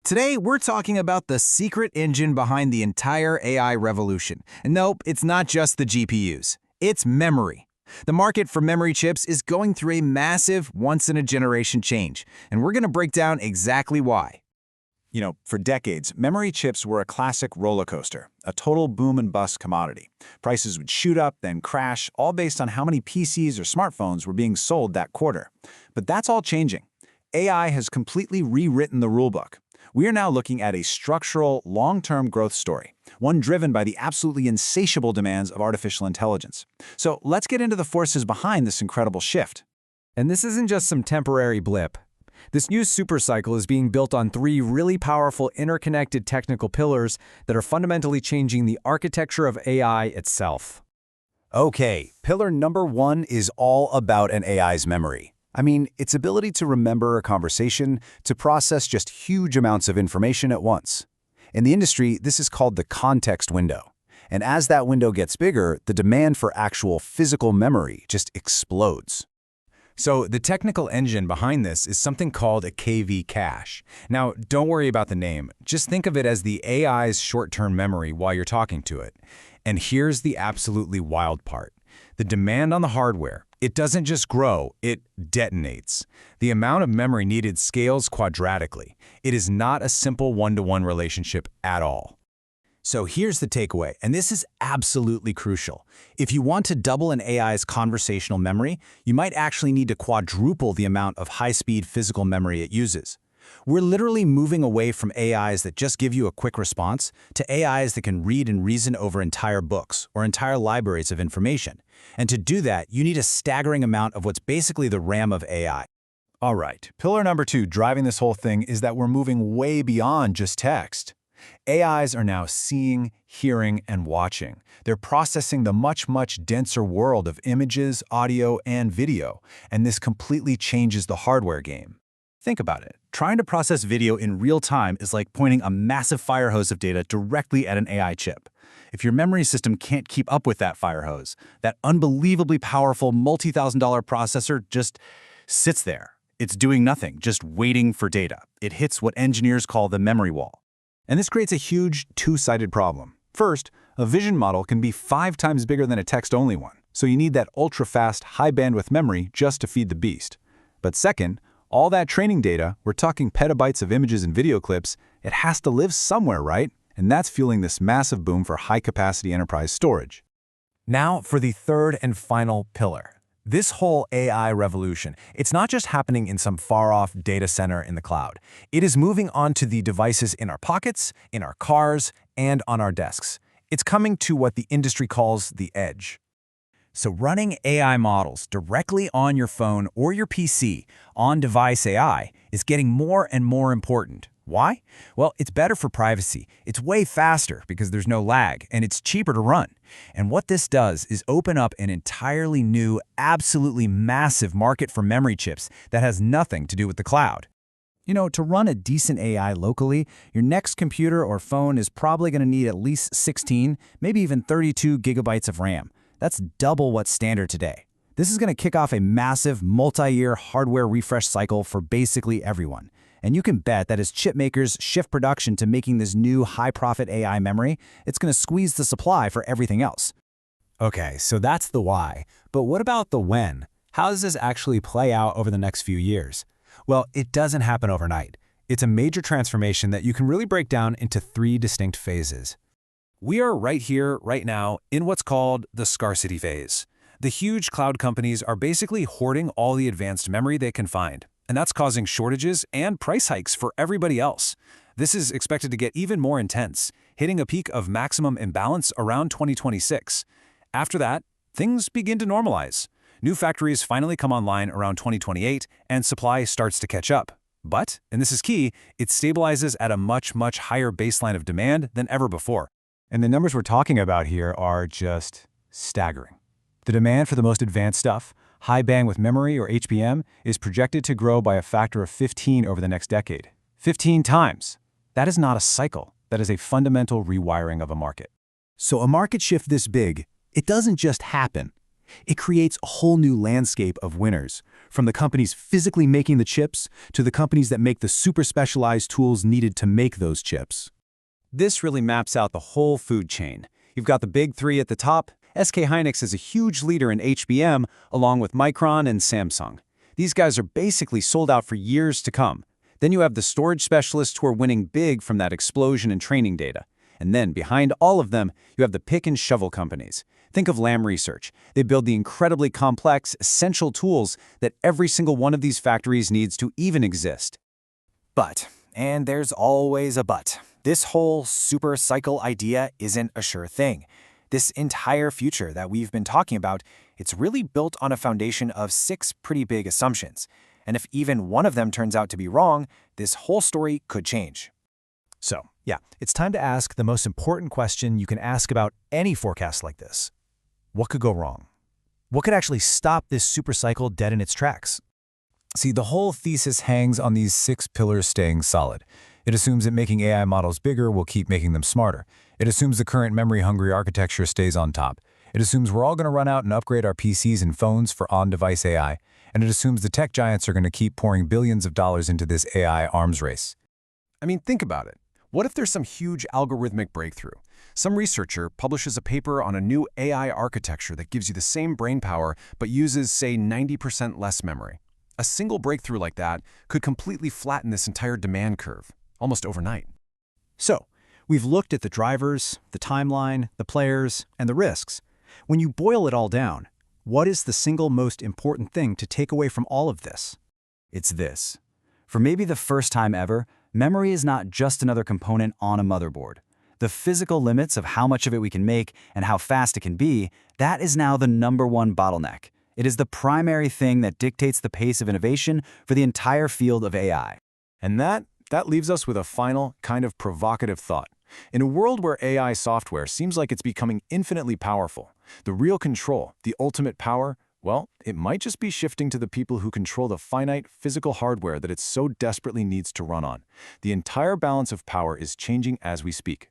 Today, we're talking about the secret engine behind the entire AI revolution. And nope, it's not just the GPUs. It's memory. The market for memory chips is going through a massive, once-in-a-generation change, and we're going to break down exactly why. For decades, memory chips were a classic roller coaster, a total boom and bust commodity. Prices would shoot up, then crash, all based on how many PCs or smartphones were being sold that quarter. But that's all changing. AI has completely rewritten the rulebook. We are now looking at a structural, long-term growth story, one driven by the absolutely insatiable demands of artificial intelligence. So let's get into the forces behind this incredible shift. And this isn't just some temporary blip. This new supercycle is being built on three really powerful interconnected technical pillars that are fundamentally changing the architecture of AI itself. Okay, pillar number one is all about an AI's memory. I mean, its ability to remember a conversation, to process just huge amounts of information at once. In the industry, this is called the context window. And as that window gets bigger, the demand for actual physical memory just explodes. So the technical engine behind this is something called a KV cache. Now, don't worry about the name. Just think of it as the AI's short-term memory while you're talking to it. And here's the absolutely wild part. The demand on the hardware, it doesn't just grow, it detonates. The amount of memory needed scales quadratically. It is not a simple one-to-one relationship at all. So here's the takeaway, and this is absolutely crucial. If you want to double an AI's conversational memory, you might actually need to quadruple the amount of high-speed physical memory it uses. We're literally moving away from AIs that just give you a quick response to AIs that can read and reason over entire books or entire libraries of information. And to do that, you need a staggering amount of what's basically the RAM of AI. All right, pillar number two driving this whole thing is that we're moving way beyond just text. AIs are now seeing, hearing, and watching. They're processing the much denser world of images, audio, and video, and this completely changes the hardware game. Think about it. Trying to process video in real time is like pointing a massive fire hose of data directly at an AI chip. If your memory system can't keep up with that fire hose, that unbelievably powerful multi-thousand-dollar processor just sits there. It's doing nothing, just waiting for data. It hits what engineers call the memory wall. And this creates a huge two-sided problem. First, a vision model can be 5 times bigger than a text-only one, so you need that ultra-fast, high-bandwidth memory just to feed the beast. But second, all that training data, we're talking petabytes of images and video clips, it has to live somewhere, right? And that's fueling this massive boom for high-capacity enterprise storage. Now for the third and final pillar. This whole AI revolution, it's not just happening in some far-off data center in the cloud. It is moving onto the devices in our pockets, in our cars, and on our desks. It's coming to what the industry calls the edge. So running AI models directly on your phone or your PC, on-device AI, is getting more and more important. Why? Well, it's better for privacy. It's way faster because there's no lag, and it's cheaper to run. And what this does is open up an entirely new, absolutely massive market for memory chips that has nothing to do with the cloud. To run a decent AI locally, your next computer or phone is probably going to need at least 16, maybe even 32 gigabytes of RAM. That's double what's standard today. This is going to kick off a massive, multi-year hardware refresh cycle for basically everyone. And you can bet that as chip makers shift production to making this new high-profit AI memory, it's going to squeeze the supply for everything else. Okay, so that's the why. But what about the when? How does this actually play out over the next few years? Well, it doesn't happen overnight. It's a major transformation that you can really break down into 3 distinct phases. We are right here, right now, in what's called the scarcity phase. The huge cloud companies are basically hoarding all the advanced memory they can find. And that's causing shortages and price hikes for everybody else. This is expected to get even more intense, hitting a peak of maximum imbalance around 2026. After that, things begin to normalize. New factories finally come online around 2028, and supply starts to catch up. But, and this is key, it stabilizes at a much higher baseline of demand than ever before. And the numbers we're talking about here are just staggering. The demand for the most advanced stuff, high bandwidth memory, or HBM, is projected to grow by a factor of 15 over the next decade. 15 times! That is not a cycle. That is a fundamental rewiring of a market. So a market shift this big, it doesn't just happen. It creates a whole new landscape of winners, from the companies physically making the chips to the companies that make the super specialized tools needed to make those chips. This really maps out the whole food chain. You've got the big three at the top. SK Hynix is a huge leader in HBM, along with Micron and Samsung. These guys are basically sold out for years to come. Then you have the storage specialists who are winning big from that explosion in training data. And then, behind all of them, you have the pick and shovel companies. Think of Lam Research. They build the incredibly complex, essential tools that every single one of these factories needs to even exist. But, and there's always a but, this whole super cycle idea isn't a sure thing. This entire future that we've been talking about, it's really built on a foundation of 6 pretty big assumptions. And if even one of them turns out to be wrong, this whole story could change. So, yeah, it's time to ask the most important question you can ask about any forecast like this. What could go wrong? What could actually stop this supercycle dead in its tracks? See, the whole thesis hangs on these 6 pillars staying solid. It assumes that making AI models bigger will keep making them smarter. It assumes the current memory-hungry architecture stays on top. It assumes we're all going to run out and upgrade our PCs and phones for on-device AI. And it assumes the tech giants are going to keep pouring billions of dollars into this AI arms race. I mean, think about it. What if there's some huge algorithmic breakthrough? Some researcher publishes a paper on a new AI architecture that gives you the same brain power but uses, say, 90% less memory. A single breakthrough like that could completely flatten this entire demand curve, almost overnight. So, we've looked at the drivers, the timeline, the players, and the risks. When you boil it all down, what is the single most important thing to take away from all of this? It's this. For maybe the first time ever, memory is not just another component on a motherboard. The physical limits of how much of it we can make and how fast it can be, that is now the #1 bottleneck. It is the primary thing that dictates the pace of innovation for the entire field of AI. And that leaves us with a final, kind of provocative thought. In a world where AI software seems like it's becoming infinitely powerful, the real control, the ultimate power, well, it might just be shifting to the people who control the finite physical hardware that it so desperately needs to run on. The entire balance of power is changing as we speak.